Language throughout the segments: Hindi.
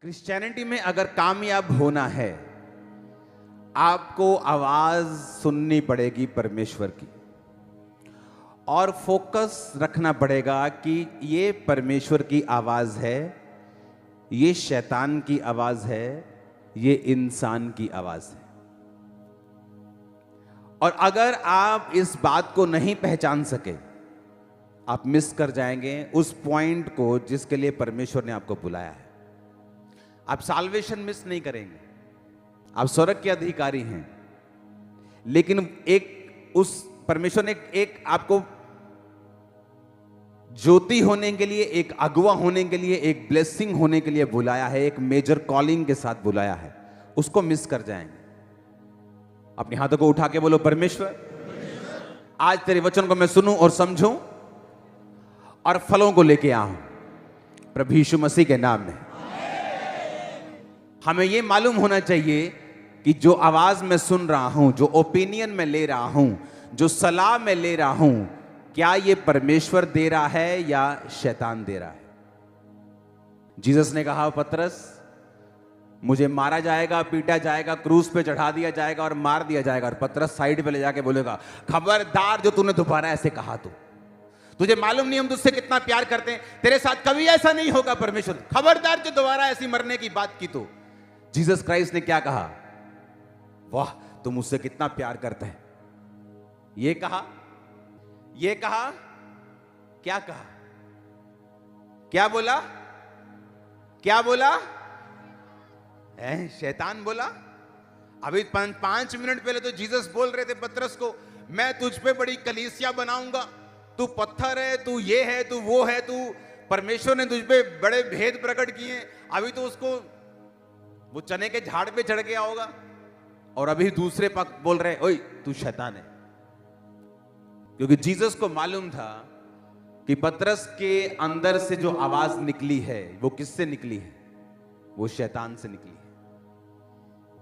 क्रिश्चियनिटी में अगर कामयाब होना है, आपको आवाज सुननी पड़ेगी परमेश्वर की और फोकस रखना पड़ेगा कि ये परमेश्वर की आवाज है, ये शैतान की आवाज है, ये इंसान की आवाज है। और अगर आप इस बात को नहीं पहचान सके, आप मिस कर जाएंगे उस पॉइंट को जिसके लिए परमेश्वर ने आपको बुलाया है। आप साल्वेशन मिस नहीं करेंगे, आप स्वर्ग के अधिकारी हैं, लेकिन एक उस परमेश्वर ने एक आपको ज्योति होने के लिए, एक अगुवा होने के लिए, एक ब्लेसिंग होने के लिए बुलाया है, एक मेजर कॉलिंग के साथ बुलाया है, उसको मिस कर जाएंगे। अपने हाथों को उठा के बोलो, परमेश्वर आज तेरे वचन को मैं सुनूं और समझूं और फलों को लेके आऊं प्रभु यीशु मसीह के नाम में। हमें यह मालूम होना चाहिए कि जो आवाज मैं सुन रहा हूं, जो ओपिनियन में ले रहा हूं, जो सलाह में ले रहा हूं, क्या यह परमेश्वर दे रहा है या शैतान दे रहा है। जीसस ने कहा, पतरस मुझे मारा जाएगा, पीटा जाएगा, क्रूस पे चढ़ा दिया जाएगा और मार दिया जाएगा। और पतरस साइड पे ले जाके बोलेगा, खबरदार जो तूने दोबारा ऐसे कहा तो तुझे मालूम नहीं हम तुझसे कितना प्यार करते हैं, तेरे साथ कभी ऐसा नहीं होगा परमेश्वर, खबरदार जो दोबारा ऐसी मरने की बात की तो। जीसस क्राइस्ट ने क्या कहा, वाह तुम मुझसे कितना प्यार करते हैं। ये कहा, क्या कहा, क्या बोला, क्या बोला, शैतान बोला। अभी 5 मिनट पहले तो जीसस बोल रहे थे पतरस को, मैं तुझ पे बड़ी कलीसिया बनाऊंगा, तू पत्थर है, तू ये है, तू वो है, तू परमेश्वर ने तुझ पे बड़े भेद प्रकट किए। अभी तो उसको वो चने के झाड़ पे चढ़ गया होगा और अभी दूसरे पक्ष बोल रहे, ओए तू शैतान है। क्योंकि जीसस को मालूम था कि पतरस के अंदर से जो आवाज निकली है वो किससे निकली है, वो शैतान से निकली है।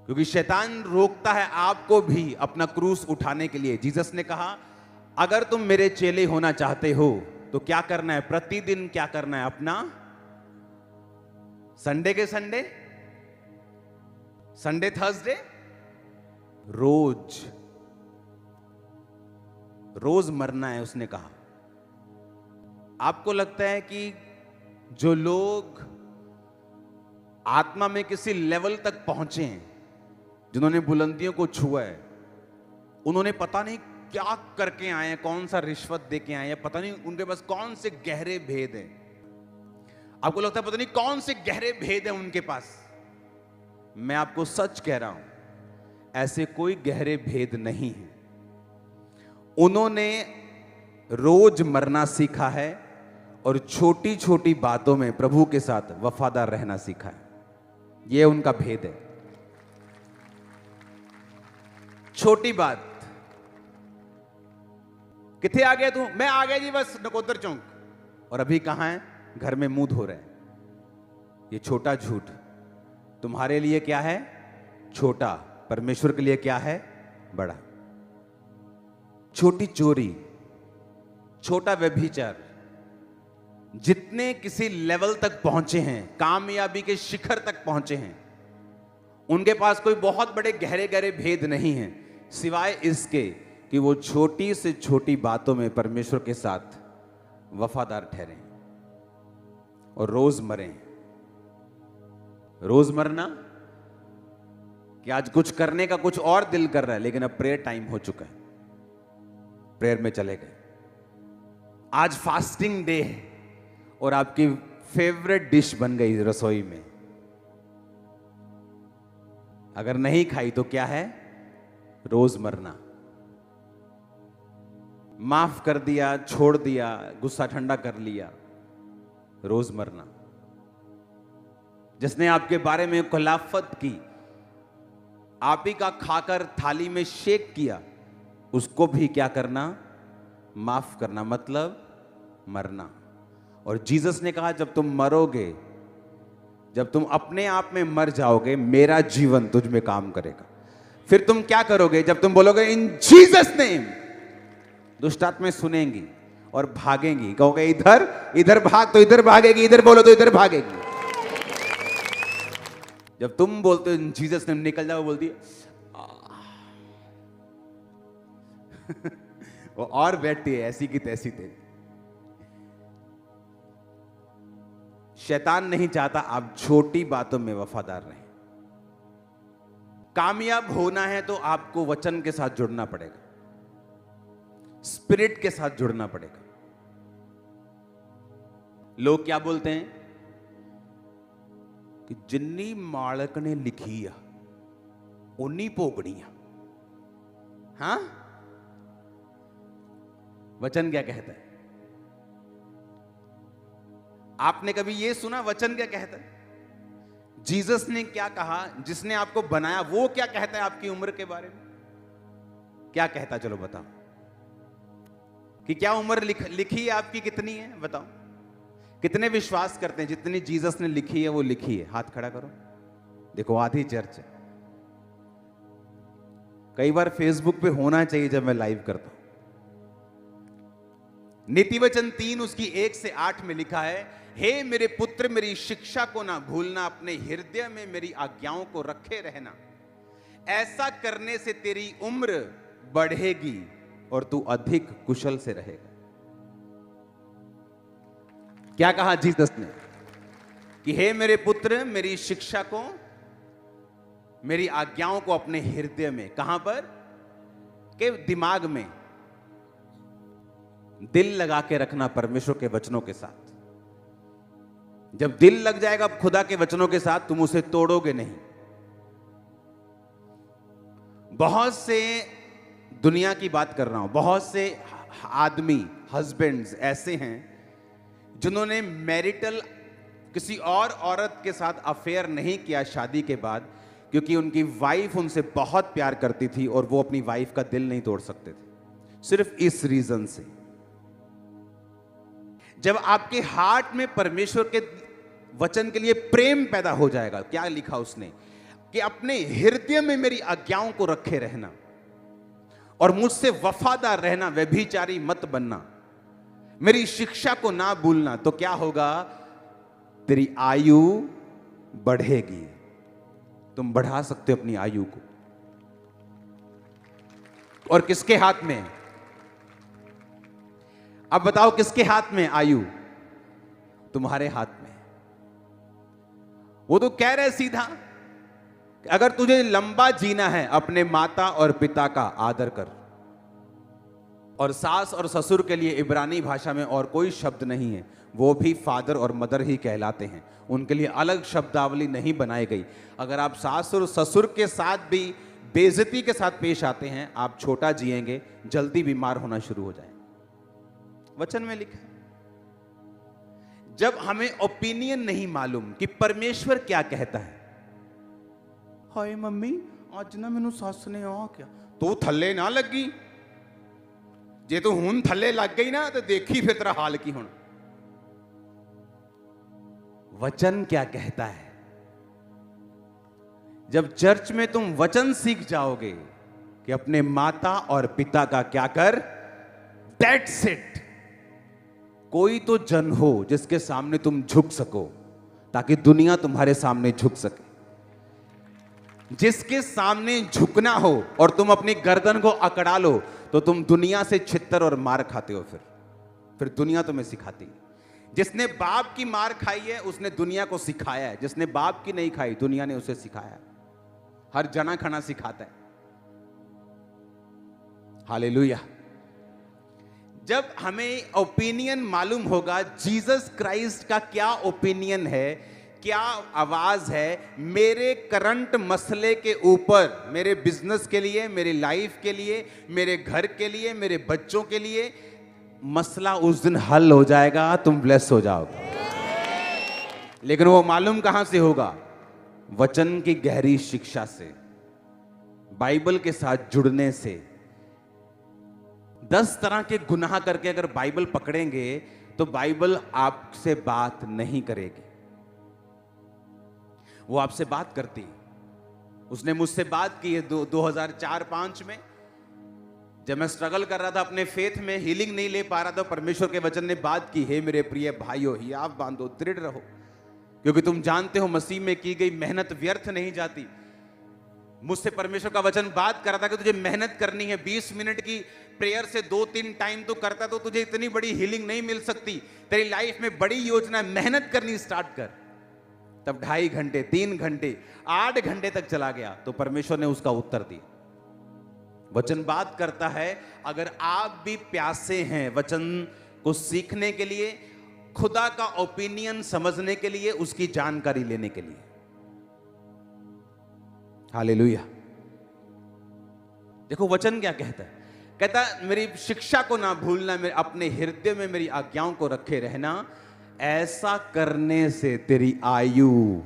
क्योंकि शैतान रोकता है आपको भी अपना क्रूस उठाने के लिए। जीसस ने कहा, अगर तुम मेरे चेले होना चाहते हो तो क्या करना है, प्रतिदिन क्या करना है, अपना संडे के संडे, संडे थर्सडे, रोज मरना है। उसने कहा, आपको लगता है कि जो लोग आत्मा में किसी लेवल तक पहुंचे हैं, जिन्होंने बुलंदियों को छुआ है, उन्होंने पता नहीं क्या करके आए हैं, कौन सा रिश्वत दे के आए हैं, पता नहीं उनके पास कौन से गहरे भेद हैं। आपको लगता है पता नहीं कौन से गहरे भेद हैं उनके पास। मैं आपको सच कह रहा हूं, ऐसे कोई गहरे भेद नहीं है। उन्होंने रोज मरना सीखा है और छोटी छोटी बातों में प्रभु के साथ वफादार रहना सीखा है। यह उनका भेद है। छोटी बात, किथे आ गया तू, मैं आ गया जी बस नकोदर चौक, और अभी कहां है, घर में मुंह धो रहे हैं। ये छोटा झूठ तुम्हारे लिए क्या है, छोटा, परमेश्वर के लिए क्या है, बड़ा। छोटी चोरी, छोटा व्यभिचार, जितने किसी लेवल तक पहुंचे हैं, कामयाबी के शिखर तक पहुंचे हैं, उनके पास कोई बहुत बड़े गहरे गहरे भेद नहीं हैं, सिवाय इसके कि वो छोटी से छोटी बातों में परमेश्वर के साथ वफादार ठहरें और रोज मरें। रोज मरना कि आज कुछ करने का कुछ और दिल कर रहा है, लेकिन अब प्रेयर टाइम हो चुका है, प्रेयर में चले गए। आज फास्टिंग डे है और आपकी फेवरेट डिश बन गई रसोई में, अगर नहीं खाई तो क्या है, रोज मरना। माफ कर दिया, छोड़ दिया, गुस्सा ठंडा कर लिया, रोज मरना। जिसने आपके बारे में खिलाफत की, आप ही का खाकर थाली में शेक किया, उसको भी क्या करना, माफ करना, मतलब मरना। और जीसस ने कहा, जब तुम मरोगे, जब तुम अपने आप में मर जाओगे, मेरा जीवन तुझ में काम करेगा। फिर तुम क्या करोगे, जब तुम बोलोगे इन जीसस नेम, दुष्ट आत्माएं सुनेंगी और भागेंगी। कहोगे इधर इधर भाग तो इधर भागेगी, इधर बोलो तो इधर भागेगी। जब तुम बोलते हो जीसस ने निकल जाओ, बोलती है वो और बैठती है ऐसी की तैसी थे। शैतान नहीं चाहता आप छोटी बातों में वफादार रहें। कामयाब होना है तो आपको वचन के साथ जुड़ना पड़ेगा, स्पिरिट के साथ जुड़ना पड़ेगा। लोग क्या बोलते हैं कि जिन्नी मालक ने लिखी आ उन्नी भोगनी आ। हां, वचन क्या कहता है? आपने कभी यह सुना वचन क्या कहता है? जीसस ने क्या कहा? जिसने आपको बनाया वो क्या कहता है आपकी उम्र के बारे में? क्या कहता? चलो बताओ कि क्या उम्र लिखी है आपकी, कितनी है बताओ। कितने विश्वास करते हैं जितनी जीसस ने लिखी है वो लिखी है? हाथ खड़ा करो। देखो आधी चर्च है। कई बार फेसबुक पे होना चाहिए जब मैं लाइव करता हूं। नीति वचन 3 उसकी 1 से 8 में लिखा है, हे मेरे पुत्र मेरी शिक्षा को ना भूलना, अपने हृदय में मेरी आज्ञाओं को रखे रहना। ऐसा करने से तेरी उम्र बढ़ेगी और तू अधिक कुशल से रहेगा। क्या कहा जीसस ने? कि हे मेरे पुत्र मेरी शिक्षा को, मेरी आज्ञाओं को अपने हृदय में, कहां पर? के दिमाग में दिल लगा के रखना परमेश्वर के वचनों के साथ। जब दिल लग जाएगा खुदा के वचनों के साथ, तुम उसे तोड़ोगे नहीं। बहुत से, दुनिया की बात कर रहा हूं, बहुत से आदमी, हस्बैंड्स ऐसे हैं जिन्होंने मैरिटल किसी और औरत के साथ अफेयर नहीं किया शादी के बाद, क्योंकि उनकी वाइफ उनसे बहुत प्यार करती थी और वो अपनी वाइफ का दिल नहीं तोड़ सकते थे, सिर्फ इस रीजन से। जब आपके हार्ट में परमेश्वर के वचन के लिए प्रेम पैदा हो जाएगा, क्या लिखा उसने कि अपने हृदय में मेरी आज्ञाओं को रखे रहना और मुझसे वफादार रहना, व्यभिचारी मत बनना, मेरी शिक्षा को ना भूलना, तो क्या होगा? तेरी आयु बढ़ेगी। तुम बढ़ा सकते हो अपनी आयु को। और किसके हाथ में? अब बताओ किसके हाथ में आयु? तुम्हारे हाथ में। वो तो कह रहे सीधा, अगर तुझे लंबा जीना है अपने माता और पिता का आदर कर। और सास और ससुर के लिए इब्रानी भाषा में और कोई शब्द नहीं है, वो भी फादर और मदर ही कहलाते हैं, उनके लिए अलग शब्दावली नहीं बनाई गई। अगर आप सास और ससुर के साथ भी बेइज्जती के साथ पेश आते हैं, आप छोटा जिएंगे, जल्दी बीमार होना शुरू हो जाए। वचन में लिखा है। जब हमें ओपिनियन नहीं मालूम कि परमेश्वर क्या कहता है, हाय मम्मी आज ना मैनू सस ने आ क्या, तू थल्ले ना लगी, जे तू हुन थल्ले लग गई ना तो देखी फिर तेरा हाल की होना। वचन क्या कहता है? जब चर्च में तुम वचन सीख जाओगे कि अपने माता और पिता का क्या कर, दैट्स इट। कोई तो जन हो जिसके सामने तुम झुक सको, ताकि दुनिया तुम्हारे सामने झुक सके। जिसके सामने झुकना हो और तुम अपनी गर्दन को अकड़ा लो, तो तुम दुनिया से छित्तर और मार खाते हो। फिर दुनिया तुम्हें सिखाती है। जिसने बाप की मार खाई है उसने दुनिया को सिखाया है, जिसने बाप की नहीं खाई दुनिया ने उसे सिखाया। हर जना खना सिखाता है। हालेलुया। जब हमें ओपिनियन मालूम होगा जीसस क्राइस्ट का क्या ओपिनियन है, क्या आवाज है मेरे करंट मसले के ऊपर, मेरे बिजनेस के लिए, मेरी लाइफ के लिए, मेरे घर के लिए, मेरे बच्चों के लिए, मसला उस दिन हल हो जाएगा, तुम ब्लेस हो जाओगे। लेकिन वो मालूम कहां से होगा? वचन की गहरी शिक्षा से, बाइबल के साथ जुड़ने से। 10 तरह के गुनाह करके अगर बाइबल पकड़ेंगे तो बाइबल आपसे बात नहीं करेगी, वो आपसे बात करती। उसने मुझसे बात की है 2004-5 में, जब मैं स्ट्रगल कर रहा था अपने फेथ में, हीलिंग नहीं ले पा रहा था, परमेश्वर के वचन ने बात की, हे मेरे प्रिय भाइयों हियाव बांधो, दृढ़ रहो, क्योंकि तुम जानते हो मसीह में की गई मेहनत व्यर्थ नहीं जाती। मुझसे परमेश्वर का वचन बात कर रहा था कि तुझे मेहनत करनी है। 20 मिनट की प्रेयर से 2-3 टाइम तो करता तो तुझे इतनी बड़ी हीलिंग नहीं मिल सकती। तेरी लाइफ में बड़ी योजना, मेहनत करनी स्टार्ट कर। तब 2.5 घंटे, 3 घंटे, 8 घंटे तक चला गया तो परमेश्वर ने उसका उत्तर दिया। वचन बात करता है, अगर आप भी प्यासे हैं वचन को सीखने के लिए, खुदा का ओपिनियन समझने के लिए, उसकी जानकारी लेने के लिए। हालेलुया। देखो वचन क्या कहता है, कहता है मेरी शिक्षा को ना भूलना, मेरे अपने हृदय में मेरी आज्ञाओं को रखे रहना, ऐसा करने से तेरी आयु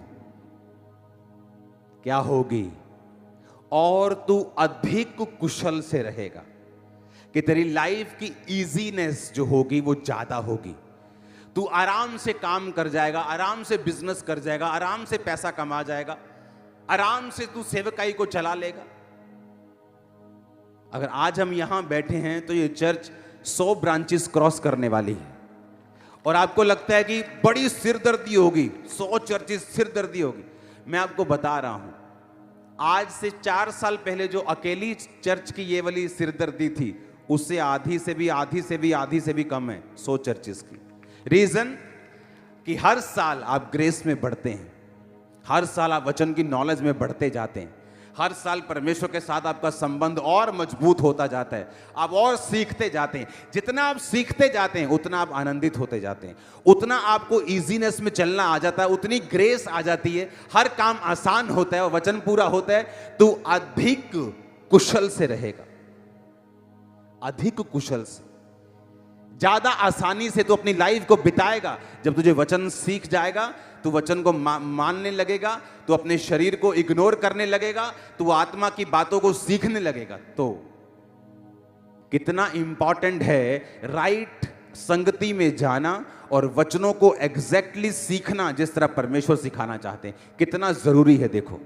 क्या होगी और तू अधिक कुशल से रहेगा, कि तेरी लाइफ की इजीनेस जो होगी वो ज्यादा होगी। तू आराम से काम कर जाएगा, आराम से बिजनेस कर जाएगा, आराम से पैसा कमा जाएगा, आराम से तू सेवकाई को चला लेगा। अगर आज हम यहां बैठे हैं तो ये चर्च 100 ब्रांचेस क्रॉस करने वाली है, और आपको लगता है कि बड़ी सिरदर्दी होगी, 100 चर्चेस सिरदर्दी होगी। मैं आपको बता रहा हूं, आज से 4 साल पहले जो अकेली चर्च की ये वाली सिरदर्दी थी, उससे आधी से भी कम है 100 चर्चेस की। रीजन कि हर साल आप ग्रेस में बढ़ते हैं, हर साल आप वचन की नॉलेज में बढ़ते जाते हैं, हर साल परमेश्वर के साथ आपका संबंध और मजबूत होता जाता है, आप और सीखते जाते हैं। जितना आप सीखते जाते हैं उतना आप आनंदित होते जाते हैं, उतना आपको इजीनेस में चलना आ जाता है, उतनी ग्रेस आ जाती है, हर काम आसान होता है और वचन पूरा होता है। तू अधिक कुशल से रहेगा, अधिक कुशल से, ज्यादा आसानी से तू अपनी लाइफ को बिताएगा। जब तुझे वचन सीख जाएगा, तू वचन को मानने लगेगा, तू अपने शरीर को इग्नोर करने लगेगा, तू आत्मा की बातों को सीखने लगेगा। तो कितना इंपॉर्टेंट है राइट संगति में जाना और वचनों को एग्जैक्टली सीखना जिस तरह परमेश्वर सिखाना चाहते हैं, कितना जरूरी है। देखो,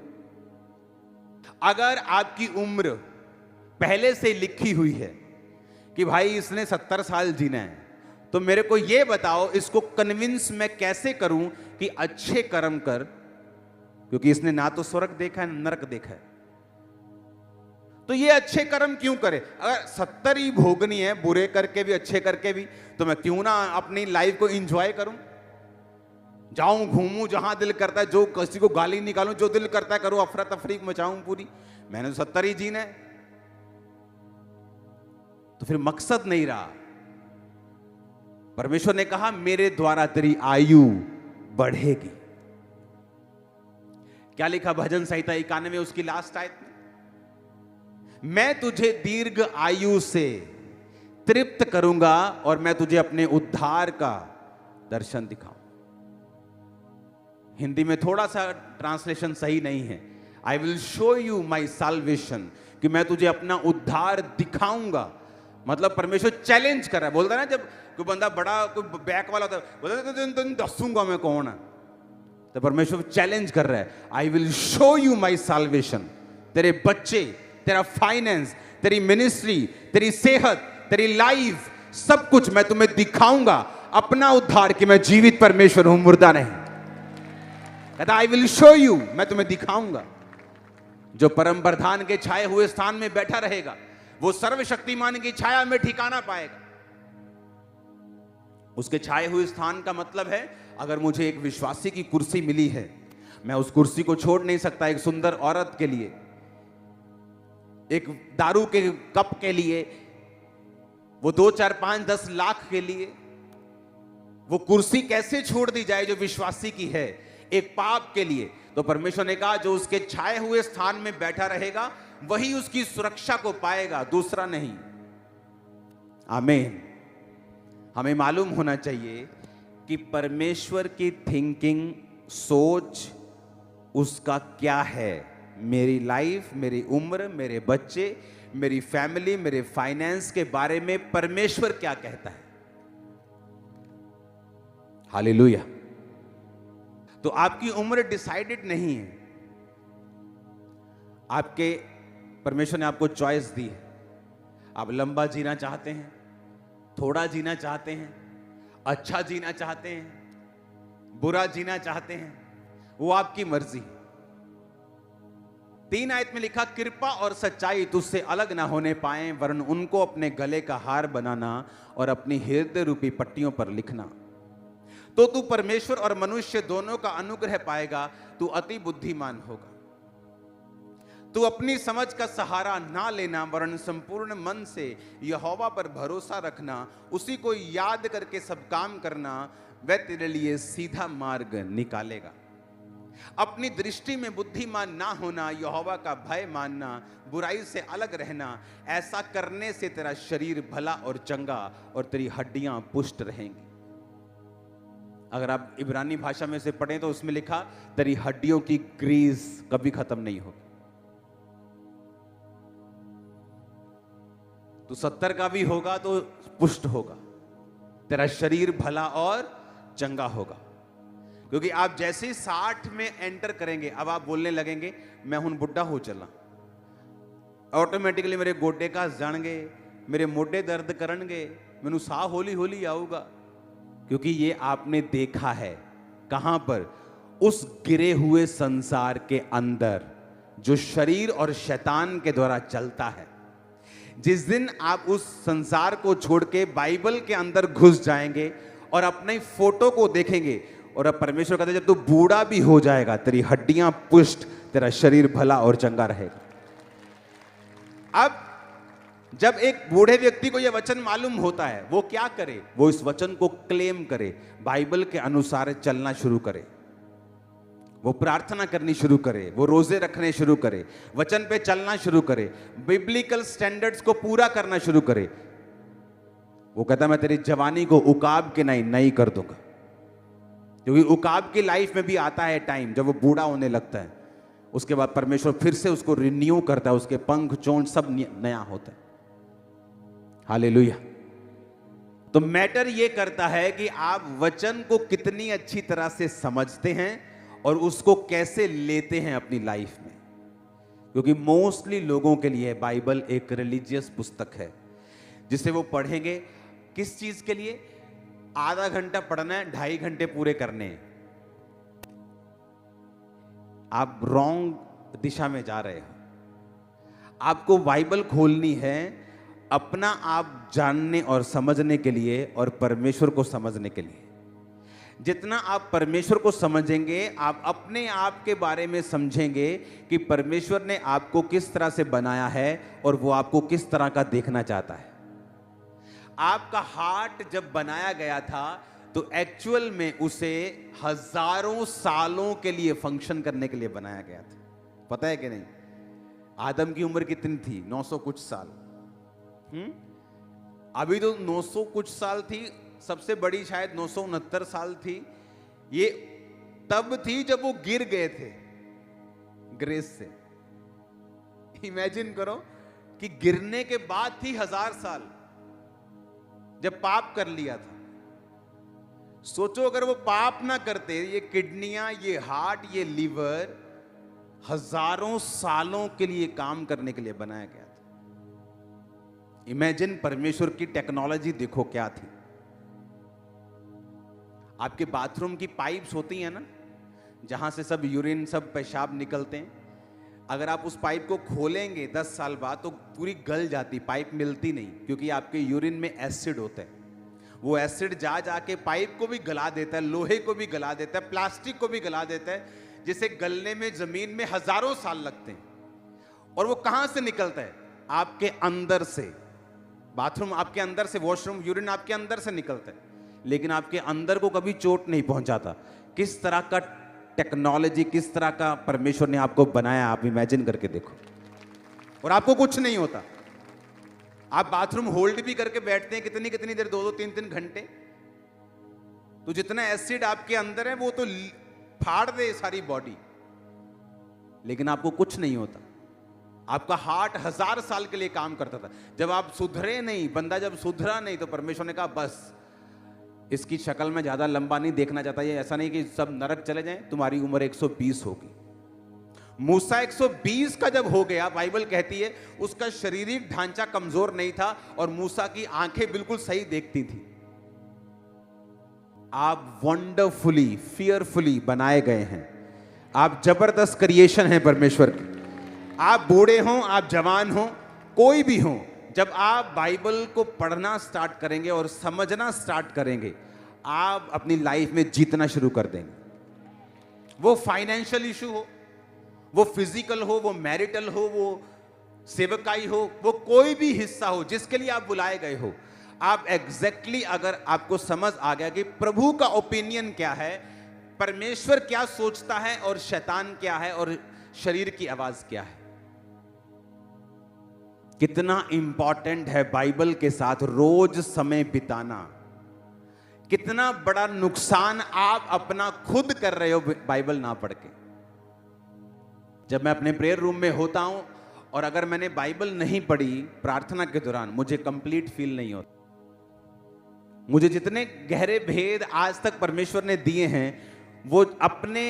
अगर आपकी उम्र पहले से लिखी हुई है कि भाई इसने 70 साल जीना है, तो मेरे को यह बताओ इसको कन्विंस मैं कैसे करूं कि अच्छे कर्म कर, क्योंकि इसने ना तो स्वर्ग देखा है ना नरक देखा है, तो ये अच्छे कर्म क्यों करे? अगर 70 ही भोगनी है, बुरे करके भी अच्छे करके भी, तो मैं क्यों ना अपनी लाइफ को एंजॉय करूं, जाऊं घूमूं जहां दिल करता है, जो किसी को गाली निकालूं, जो दिल करता है करूं, अफरा तफरी मचाऊं पूरी। मैंने तो 70 ही जीना है, तो फिर मकसद नहीं रहा। परमेश्वर ने कहा मेरे द्वारा तेरी आयु बढ़ेगी। क्या लिखा भजन संहिता 91 उसकी लास्ट आयत में, मैं तुझे दीर्घ आयु से तृप्त करूंगा और मैं तुझे अपने उद्धार का दर्शन दिखाऊं। हिंदी में थोड़ा सा ट्रांसलेशन सही नहीं है, I will show you my salvation, कि मैं तुझे अपना उद्धार दिखाऊंगा। मतलब परमेश्वर चैलेंज कर रहा है। बोलता है ना, जब कोई बंदा बड़ा कोई बैक वाला होता है, बोलता है तो दसूंगा मैं कौन है, तो परमेश्वर चैलेंज कर रहा है, I will show you my salvation. तेरे बच्चे, तेरा फाइनेंस, तेरी मिनिस्ट्री, तेरी सेहत, तेरी लाइफ, सब कुछ मैं तुम्हें दिखाऊंगा, अपना उद्धार, कि मैं जीवित परमेश्वर हूं, मुर्दा नहीं। कहता आई विल शो यू, मैं तुम्हें दिखाऊंगा। जो परम प्रधान के छाए हुए स्थान में बैठा रहेगा, वो सर्वशक्तिमान की छाया में ठिकाना पाएगा। उसके छाए हुए स्थान का मतलब है, अगर मुझे एक विश्वासी की कुर्सी मिली है, मैं उस कुर्सी को छोड़ नहीं सकता एक सुंदर औरत के लिए, एक दारू के कप के लिए, वो 2, 4, 5, 10 लाख के लिए। वो कुर्सी कैसे छोड़ दी जाए जो विश्वासी की है, एक पाप के लिए? तो परमेश्वर ने कहा जो उसके छाए हुए स्थान में बैठा रहेगा वही उसकी सुरक्षा को पाएगा, दूसरा नहीं। आमीन। हमें मालूम होना चाहिए कि परमेश्वर की थिंकिंग, सोच उसका क्या है। मेरी लाइफ, मेरी उम्र, मेरे बच्चे, मेरी फैमिली, मेरे फाइनेंस के बारे में परमेश्वर क्या कहता है। हालेलुया। तो आपकी उम्र डिसाइडेड नहीं है, आपके परमेश्वर ने आपको चॉइस दी है। आप लंबा जीना चाहते हैं, थोड़ा जीना चाहते हैं, अच्छा जीना चाहते हैं, बुरा जीना चाहते हैं, वो आपकी मर्जी। 3 आयत में लिखा, कृपा और सच्चाई तुझसे अलग ना होने पाए, वरन उनको अपने गले का हार बनाना और अपनी हृदय रूपी पट्टियों पर लिखना। तो तू परमेश्वर और मनुष्य दोनों का अनुग्रह पाएगा, तू अति बुद्धिमान होगा। तू अपनी समझ का सहारा ना लेना, वरन संपूर्ण मन से यहोवा पर भरोसा रखना, उसी को याद करके सब काम करना, वह तेरे लिए सीधा मार्ग निकालेगा। अपनी दृष्टि में बुद्धिमान ना होना, यहोवा का भय मानना, बुराई से अलग रहना, ऐसा करने से तेरा शरीर भला और चंगा और तेरी हड्डियां पुष्ट रहेंगी। अगर आप इब्रानी भाषा में से पढ़ें तो उसमें लिखा, तेरी हड्डियों की ग्रीस कभी खत्म नहीं होगी। तो 70 का भी होगा तो पुष्ट होगा, तेरा शरीर भला और चंगा होगा। क्योंकि आप जैसे ही 60 में एंटर करेंगे, अब आप बोलने लगेंगे मैं हूं बुढ़ा हो चला, ऑटोमेटिकली मेरे गोडे का जाणगे, मेरे मोढे दर्द करनगे, मैनू साह हौली हौली आऊगा। क्योंकि ये आपने देखा है कहां पर, उस गिरे हुए संसार के अंदर जो शरीर और शैतान के द्वारा चलता है। जिस दिन आप उस संसार को छोड़ के बाइबल के अंदर घुस जाएंगे और अपने फोटो को देखेंगे, और अब परमेश्वर कहते हैं जब तू बूढ़ा भी हो जाएगा, तेरी हड्डियां पुष्ट, तेरा शरीर भला और चंगा रहेगा। अब जब एक बूढ़े व्यक्ति को यह वचन मालूम होता है, वो क्या करे? वो इस वचन को क्लेम करे, बाइबल के अनुसार चलना शुरू करे, वो प्रार्थना करनी शुरू करे, वो रोजे रखने शुरू करे, वचन पे चलना शुरू करे, बिब्लिकल स्टैंडर्ड्स को पूरा करना शुरू करे। वो कहता मैं तेरी जवानी को उकाब के नई कर दूंगा। क्योंकि उकाब की लाइफ में भी आता है टाइम जब वो बूढ़ा होने लगता है, उसके बाद परमेश्वर फिर से उसको रिन्यू करता है, उसके पंख चोंच सब नया होता है। हालेलुया। तो मैटर ये करता है कि आप वचन को कितनी अच्छी तरह से समझते हैं और उसको कैसे लेते हैं अपनी लाइफ में। क्योंकि मोस्टली लोगों के लिए बाइबल एक रिलीजियस पुस्तक है जिसे वो पढ़ेंगे किस चीज के लिए? आधा घंटा पढ़ना है, 2.5 घंटे पूरे करने हैं। आप रॉन्ग दिशा में जा रहे हो। आपको बाइबल खोलनी है अपना आप जानने और समझने के लिए और परमेश्वर को समझने के लिए। जितना आप परमेश्वर को समझेंगे, आप अपने आप के बारे में समझेंगे कि परमेश्वर ने आपको किस तरह से बनाया है और वो आपको किस तरह का देखना चाहता है। आपका हार्ट जब बनाया गया था तो एक्चुअल में उसे हजारों सालों के लिए फंक्शन करने के लिए बनाया गया था। पता है कि नहीं? आदम की उम्र कितनी थी? 900 कुछ साल। अभी तो 900 कुछ साल थी, सबसे बड़ी शायद 969 साल थी। ये तब थी जब वो गिर गए थे ग्रेस से। इमेजिन करो कि गिरने के बाद थी 1000 साल जब पाप कर लिया था। सोचो अगर वो पाप ना करते, ये किडनियां, ये हार्ट, ये लीवर हजारों सालों के लिए काम करने के लिए बनाया गया था। इमेजिन परमेश्वर की टेक्नोलॉजी देखो क्या थी। आपके बाथरूम की पाइप्स होती हैं ना, जहां से सब यूरिन, सब पेशाब निकलते हैं। अगर आप उस पाइप को खोलेंगे 10 साल बाद तो पूरी गल जाती, पाइप मिलती नहीं, क्योंकि आपके यूरिन में एसिड होता है। वो एसिड जा जाके पाइप को भी गला देता है, लोहे को भी गला देता है, प्लास्टिक को भी गला देता है, जिसे गलने में जमीन में हजारों साल लगते हैं। और वो कहां से निकलता है? आपके अंदर से। बाथरूम आपके अंदर से, वॉशरूम, यूरिन आपके अंदर से निकलता है, लेकिन आपके अंदर को कभी चोट नहीं पहुंचाता। किस तरह का टेक्नोलॉजी, किस तरह का परमेश्वर ने आपको बनाया, आप इमेजिन करके देखो। और आपको कुछ नहीं होता। आप बाथरूम होल्ड भी करके बैठते हैं कितनी कितनी देर, 2-2, 3-3 घंटे। तो जितना एसिड आपके अंदर है वो तो फाड़ दे सारी बॉडी, लेकिन आपको कुछ नहीं होता। आपका हार्ट 1000 साल के लिए काम करता था। जब आप सुधरे नहीं, बंदा जब सुधरा नहीं, तो परमेश्वर ने कहा बस इसकी शक्ल में ज्यादा लंबा नहीं देखना चाहता। ये ऐसा नहीं कि सब नरक चले जाएं, तुम्हारी उम्र 120 होगी। मूसा 120 का जब हो गया, बाइबल कहती है उसका शारीरिक ढांचा कमजोर नहीं था और मूसा की आंखें बिल्कुल सही देखती थी। आप वंडरफुली, फियरफुली बनाए गए हैं। आप जबरदस्त क्रिएशन हैं परमेश्वर की। आप बूढ़े हों, आप जवान हों, कोई भी हो, जब आप बाइबल को पढ़ना स्टार्ट करेंगे और समझना स्टार्ट करेंगे, आप अपनी लाइफ में जीतना शुरू कर देंगे। वो फाइनेंशियल इशू हो, वो फिजिकल हो, वो मैरिटल हो, वो सेवकाई हो, वो कोई भी हिस्सा हो जिसके लिए आप बुलाए गए हो, आप एग्जैक्टली अगर आपको समझ आ गया कि प्रभु का ओपिनियन क्या है, परमेश्वर क्या सोचता है और शैतान क्या है और शरीर की आवाज क्या है। कितना इंपॉर्टेंट है बाइबल के साथ रोज समय बिताना। कितना बड़ा नुकसान आप अपना खुद कर रहे हो बाइबल ना पढ़ के। जब मैं अपने प्रेयर रूम में होता हूं और अगर मैंने बाइबल नहीं पढ़ी प्रार्थना के दौरान, मुझे कंप्लीट फील नहीं होता। मुझे जितने गहरे भेद आज तक परमेश्वर ने दिए हैं, वो अपने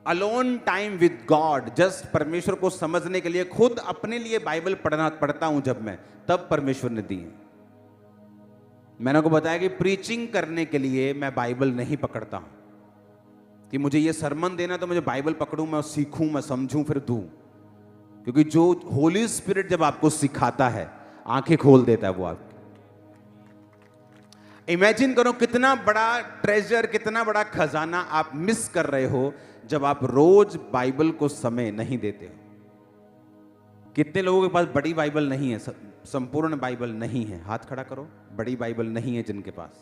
alone time with God, just परमेश्वर को समझने के लिए खुद अपने लिए बाइबल पढ़ता हूं जब मैं, तब परमेश्वर ने दिए। मैंने आपको बताया कि प्रीचिंग करने के लिए मैं बाइबल नहीं पकड़ता हूं कि मुझे ये सरमन देना तो मुझे बाइबल पकड़ूं, मैं सीखूं, मैं समझूं, फिर दूं। क्योंकि जो होली स्पिरिट जब आपको सिखाता है, आंखें खोल देता है वो आपकी। इमेजिन करो कितना बड़ा ट्रेजर, कितना बड़ा खजाना आप मिस कर रहे हो जब आप रोज बाइबल को समय नहीं देते हो। कितने लोगों के पास बड़ी बाइबल नहीं है, संपूर्ण बाइबल नहीं है? हाथ खड़ा करो। बड़ी बाइबल नहीं है जिनके पास,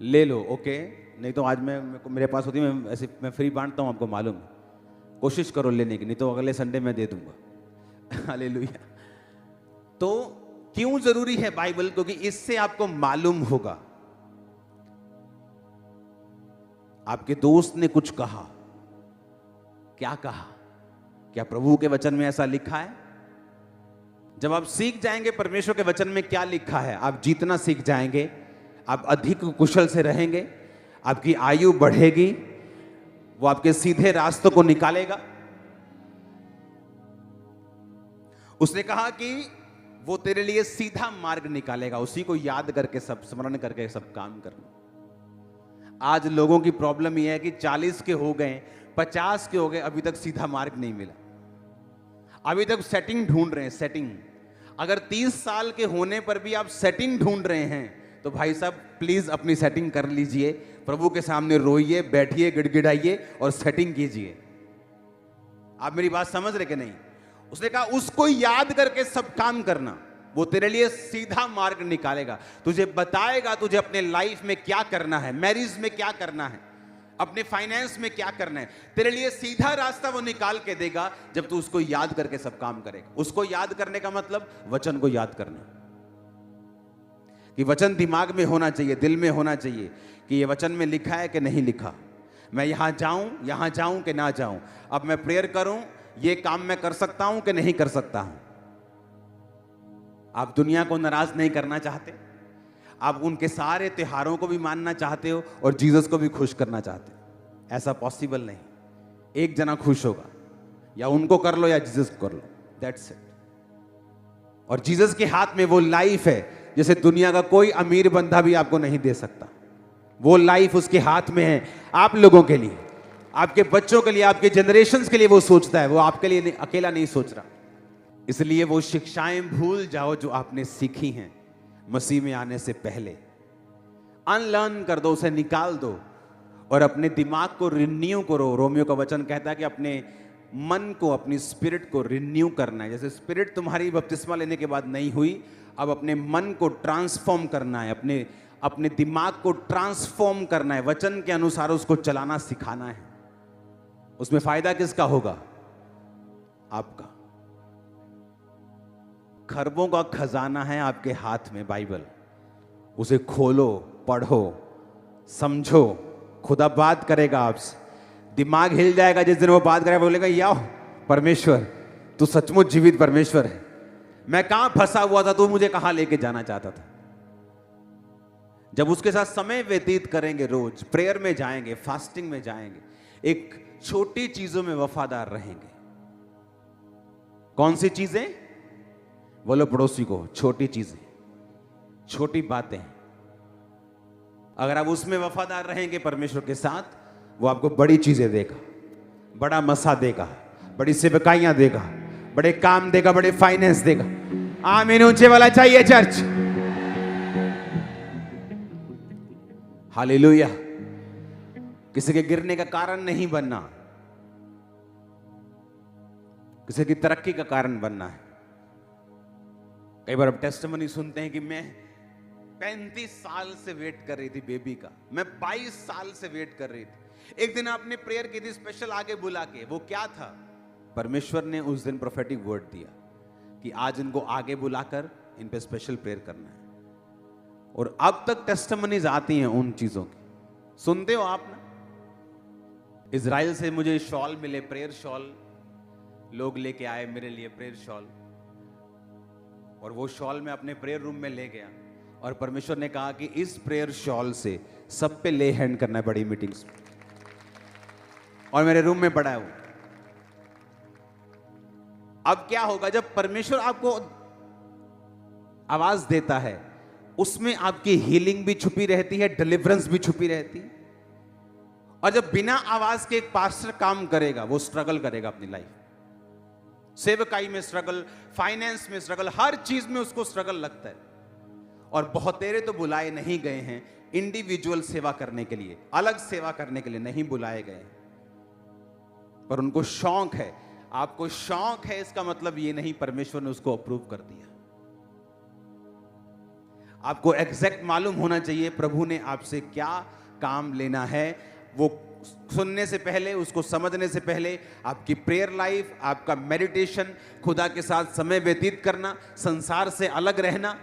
ले लो। ओके, नहीं तो आज मेरे पास होती, मैं फ्री बांटता हूं, आपको मालूम है। कोशिश करो लेने की, नहीं तो अगले संडे में दे दूंगा। हालेलुया। तो क्यों जरूरी है बाइबल? क्योंकि इससे आपको मालूम होगा। आपके दोस्त ने कुछ कहा, क्या कहा? क्या प्रभु के वचन में ऐसा लिखा है? जब आप सीख जाएंगे परमेश्वर के वचन में क्या लिखा है, आप जीतना सीख जाएंगे, आप अधिक कुशल से रहेंगे, आपकी आयु बढ़ेगी, वो आपके सीधे रास्तों को निकालेगा। उसने कहा कि वो तेरे लिए सीधा मार्ग निकालेगा, उसी को याद करके, सब स्मरण करके सब काम करना। आज लोगों की प्रॉब्लम यह है कि 40 के हो गए, 50 के हो गए, अभी तक सीधा मार्ग नहीं मिला, अभी तक सेटिंग ढूंढ रहे हैं, सेटिंग। अगर 30 साल के होने पर भी आप सेटिंग ढूंढ रहे हैं तो भाई साहब प्लीज अपनी सेटिंग कर लीजिए, प्रभु के सामने रोइए, बैठिए, गिड़गिड़ाइए और सेटिंग कीजिए। आप मेरी बात समझ रहे कि नहीं? उसने कहा उसको याद करके सब काम करना, वो तेरे लिए सीधा मार्ग निकालेगा, तुझे बताएगा तुझे अपने लाइफ में क्या करना है, मैरिज में क्या करना है, अपने फाइनेंस में क्या करना है। तेरे लिए सीधा रास्ता वो निकाल के देगा जब तू उसको याद करके सब काम करेगा। उसको याद करने का मतलब वचन को याद करना, कि वचन दिमाग में होना चाहिए, दिल में होना चाहिए कि ये वचन में लिखा है कि नहीं लिखा, मैं यहां जाऊं कि ना जाऊं, अब मैं प्रेयर करूं, ये काम मैं कर सकता हूं कि नहीं कर सकता हूं। आप दुनिया को नाराज नहीं करना चाहते, आप उनके सारे त्योहारों को भी मानना चाहते हो और जीसस को भी खुश करना चाहते हो। ऐसा पॉसिबल नहीं। एक जना खुश होगा, या उनको कर लो या जीसस को कर लो, दैट्स इट। और जीसस के हाथ में वो लाइफ है जैसे दुनिया का कोई अमीर बंदा भी आपको नहीं दे सकता। वो लाइफ उसके हाथ में है, आप लोगों के लिए, आपके बच्चों के लिए, आपके जनरेशंस के लिए वो सोचता है, वो आपके लिए अकेला नहीं सोच रहा। इसलिए वो शिक्षाएं भूल जाओ जो आपने सीखी हैं मसीह में आने से पहले, अनलर्न कर दो, उसे निकाल दो और अपने दिमाग को रिन्यू करो। रोमियो का वचन कहता है कि अपने मन को, अपनी स्पिरिट को रिन्यू करना है। जैसे स्पिरिट तुम्हारी बपतिस्मा लेने के बाद नहीं हुई, अब अपने मन को ट्रांसफॉर्म करना है, अपने दिमाग को ट्रांसफॉर्म करना है, वचन के अनुसार उसको चलाना सिखाना है। उसमें फायदा किसका होगा? आपका। खरबों का खजाना है आपके हाथ में बाइबल, उसे खोलो, पढ़ो, समझो, खुदा बात करेगा आपसे। दिमाग हिल जाएगा जिस दिन वो बात करेगा, बोलेगा याओ परमेश्वर तू सचमुच जीवित परमेश्वर है, मैं कहां फंसा हुआ था, तू मुझे कहां लेके जाना चाहता था। जब उसके साथ समय व्यतीत करेंगे, रोज प्रेयर में जाएंगे, फास्टिंग में जाएंगे, एक छोटी चीजों में वफादार रहेंगे। कौन सी चीजें? बोलो पड़ोसी को, छोटी चीजें, छोटी बातें। अगर आप उसमें वफादार रहेंगे परमेश्वर के साथ, वो आपको बड़ी चीजें देगा, बड़ा मसा देगा, बड़ी सेवकाइयां देगा, बड़े काम देगा, बड़े फाइनेंस देगा। आमीन ऊंचे वाला चाहिए चर्च। हालेलुया। किसी के गिरने का कारण नहीं बनना, किसी की तरक्की का कारण बनना है। कई बार अब टेस्टिमनी सुनते हैं कि मैं 35 साल से वेट कर रही थी बेबी का, मैं 22 साल से वेट कर रही थी। एक दिन आपने प्रेयर की थी स्पेशल आगे बुला के, वो क्या था? परमेश्वर ने उस दिन प्रोफेटिक वर्ड दिया कि आज इनको आगे बुलाकर इन पे स्पेशल प्रेयर करना है। और अब तक टेस्टिमनीज आती हैं उन चीजों की, सुनते हो आप ना। इजराइल से मुझे शॉल मिले, प्रेयर शॉल लोग लेके आए मेरे लिए, प्रेयर शॉल। और वो शॉल मैं अपने प्रेयर रूम में ले गया और परमेश्वर ने कहा कि इस प्रेयर शॉल से सब पे ले हैंड करना है बड़ी मीटिंग्स में। और मेरे रूम में पड़ा है वो। अब क्या होगा जब परमेश्वर आपको आवाज देता है, उसमें आपकी हीलिंग भी छुपी रहती है, डिलीवरेंस भी छुपी रहती है। और जब बिना आवाज के एक पास्टर काम करेगा, वो स्ट्रगल करेगा अपनी लाइफ, सेवकाई में स्ट्रगल, फाइनेंस में स्ट्रगल, हर चीज में उसको स्ट्रगल लगता है। और बहुतेरे तो बुलाए नहीं गए हैं इंडिविजुअल सेवा करने के लिए, अलग सेवा करने के लिए नहीं बुलाए गए हैं, पर उनको शौक है। आपको शौक है, इसका मतलब ये नहीं परमेश्वर ने उसको अप्रूव कर दिया। आपको एग्जैक्ट मालूम होना चाहिए प्रभु ने आपसे क्या काम लेना है। वो सुनने से पहले, उसको समझने से पहले आपकी प्रेयर लाइफ, आपका मेडिटेशन, खुदा के साथ समय व्यतीत करना, संसार से अलग रहना।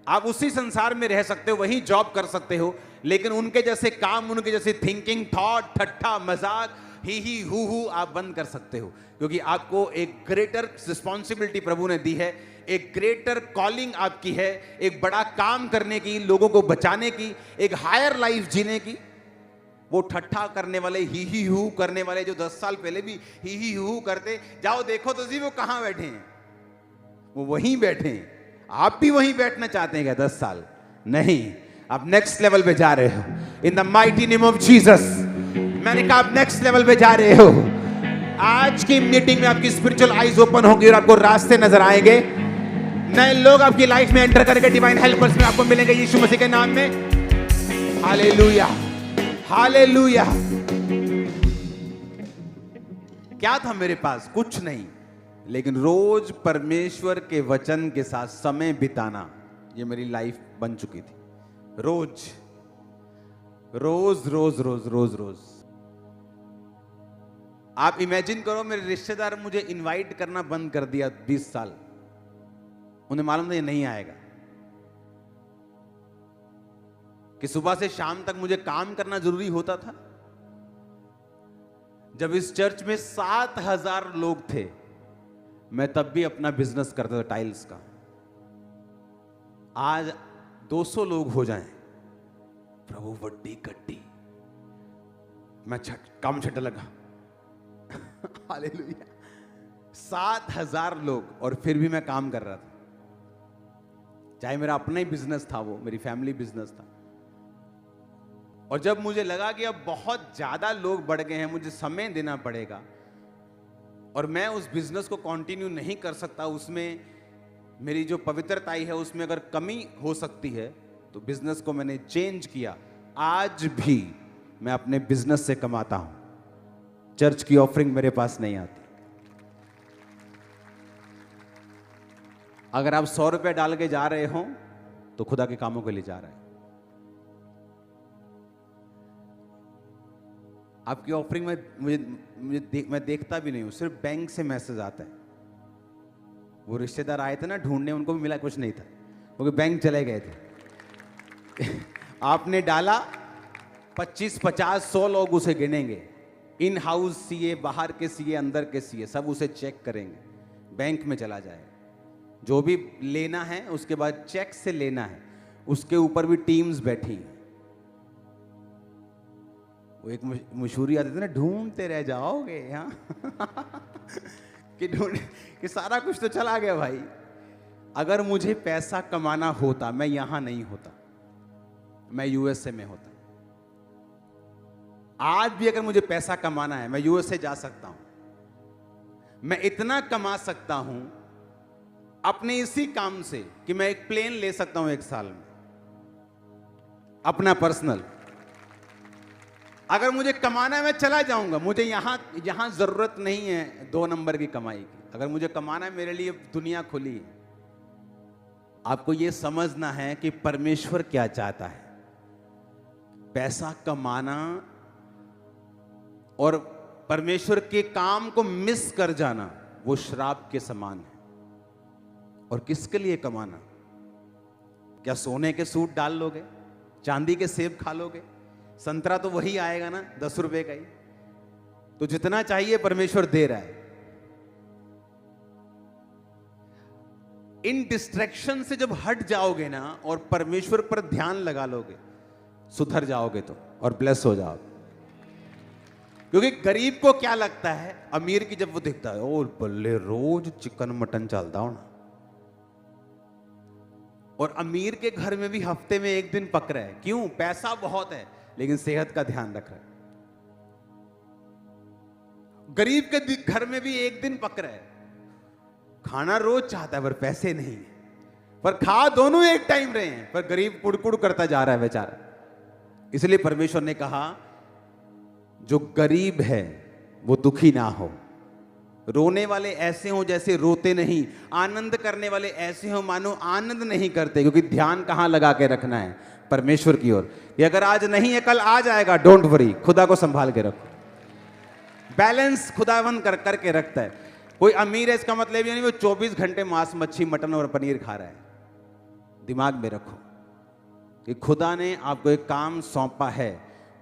आप उसी संसार में रह सकते हो, वही जॉब कर सकते हो, लेकिन उनके जैसे काम, उनके जैसे थिंकिंग, थॉट, ठट्ठा, मजाक, ही हु आप बंद कर सकते हो। क्योंकि आपको एक ग्रेटर रिस्पॉन्सिबिलिटी प्रभु ने दी है, एक ग्रेटर कॉलिंग आपकी है, एक बड़ा काम करने की, लोगों को बचाने की, एक हायर लाइफ जीने की। वो ठट्ठा करने वाले, ही हु करने वाले जो 10 साल पहले भी ही हु करते, जाओ देखो तो जी वो कहां बैठे हैं, वो वहीं बैठे हैं। आप भी वहीं बैठना चाहते हैं क्या 10 साल? नहीं, आप नेक्स्ट लेवल पे जा रहे हो। In the mighty name of Jesus. मैंने कहा आप नेक्स्ट लेवल पे जा रहे हो। आज की मीटिंग में आपकी स्पिरिचुअल आईज ओपन होगी और आपको रास्ते नजर आएंगे। नए लोग आपकी लाइफ में एंटर करके डिवाइन हेल्पर्स में आपको मिलेंगे यीशु मसीह के नाम में। Hallelujah, hallelujah. क्या था मेरे पास? कुछ नहीं, लेकिन रोज परमेश्वर के वचन के साथ समय बिताना, ये मेरी लाइफ बन चुकी थी। रोज रोज रोज रोज रोज रोज। आप इमेजिन करो, मेरे रिश्तेदार मुझे इनवाइट करना बंद कर दिया 20 साल। उन्हें मालूम था ये नहीं आएगा, कि सुबह से शाम तक मुझे काम करना जरूरी होता था। जब इस चर्च में 7000 लोग थे, मैं तब भी अपना बिजनेस करता था टाइल्स का। आज 200 लोग हो जाएं, प्रभु वड्डी कट्टी, मैं काम छट लगा। हालेलुया। 7000 लोग, और फिर भी मैं काम कर रहा था। चाहे मेरा अपना ही बिजनेस था, वो मेरी फैमिली बिजनेस था। और जब मुझे लगा कि अब बहुत ज्यादा लोग बढ़ गए हैं, मुझे समय देना पड़ेगा और मैं उस बिजनेस को कंटिन्यू नहीं कर सकता, उसमें मेरी जो पवित्रताई है उसमें अगर कमी हो सकती है, तो बिजनेस को मैंने चेंज किया। आज भी मैं अपने बिजनेस से कमाता हूं, चर्च की ऑफरिंग मेरे पास नहीं आती। अगर आप 100 रुपए डाल के जा रहे हो तो खुदा के कामों के लिए जा रहे हैं। आपकी ऑफरिंग में मैं देखता भी नहीं हूं, सिर्फ बैंक से मैसेज आता है। वो रिश्तेदार आए थे ना ढूंढने, उनको भी मिला, कुछ नहीं था, वो बैंक चले गए थे। आपने डाला 25, 50, 100 लोग उसे गिनेंगे। इन हाउस सीए, बाहर के सीए, अंदर के सीए, सब उसे चेक करेंगे, बैंक में चला जाएगा। जो भी लेना है उसके बाद चेक से लेना है, उसके ऊपर भी टीम्स बैठी हैं। वो एक मशहूरी आती थी ना, ढूंढते रह जाओगे यहाँ। कि सारा कुछ तो चला गया भाई। अगर मुझे पैसा कमाना होता, मैं यहां नहीं होता, मैं यूएसए में होता। आज भी अगर मुझे पैसा कमाना है, मैं यूएसए जा सकता हूं, मैं इतना कमा सकता हूं अपने इसी काम से कि मैं एक प्लेन ले सकता हूं 1 साल में, अपना पर्सनल। अगर मुझे कमाना है मैं चला जाऊंगा, मुझे यहां जरूरत नहीं है 2 नंबर की कमाई की। अगर मुझे कमाना है, मेरे लिए दुनिया खुली है। आपको यह समझना है कि परमेश्वर क्या चाहता है। पैसा कमाना और परमेश्वर के काम को मिस कर जाना वो श्राप के समान है। और किसके लिए कमाना? क्या सोने के सूट डाल लोगे? चांदी के सेब खा लोगे? संतरा तो वही आएगा ना, 10 रुपए का ही। तो जितना चाहिए परमेश्वर दे रहा है। इन डिस्ट्रैक्शन से जब हट जाओगे ना और परमेश्वर पर ध्यान लगा लोगे, सुधर जाओगे तो, और ब्लेस हो जाओगे। क्योंकि गरीब को क्या लगता है, अमीर की जब वो दिखता है, ओ बल्ले रोज चिकन मटन चलता हो ना। और अमीर के घर में भी हफ्ते में 1 दिन पक रहा है। क्यों? पैसा बहुत है लेकिन सेहत का ध्यान रख रहा है। गरीब के घर में भी 1 दिन पक रहा है, खाना रोज चाहता है पर पैसे नहीं है। पर खा दोनों एक टाइम रहे हैं, पर गरीब कुड़कुड़ करता जा रहा है बेचारा। इसलिए परमेश्वर ने कहा जो गरीब है वो दुखी ना हो। रोने वाले ऐसे हो जैसे रोते नहीं, आनंद करने वाले ऐसे हो मानो आनंद नहीं करते। क्योंकि ध्यान कहां लगा के रखना है? परमेश्वर की ओर। ये अगर आज नहीं है कल आ जाएगा, डोंट वरी। खुदा को संभाल के रखो। बैलेंस खुदावन करके रखता है। कोई अमीर है इसका मतलब ये नहीं वो 24 घंटे मांस मच्छी मटन और पनीर खा रहा है। दिमाग में रखो कि खुदा ने आपको एक काम सौंपा है,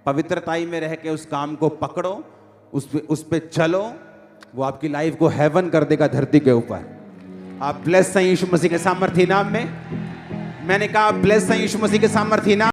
पवित्रताई में रह के उस काम को पकड़ो, उस पे चलो। वो आपकी लाइफ को हेवन कर देगा धरती के ऊपर। आप ब्लेस हैं यीशु मसीह के सामर्थी नाम में। मैंने कहा ब्लेस हैं यीशु मसीह के सामर्थी नाम।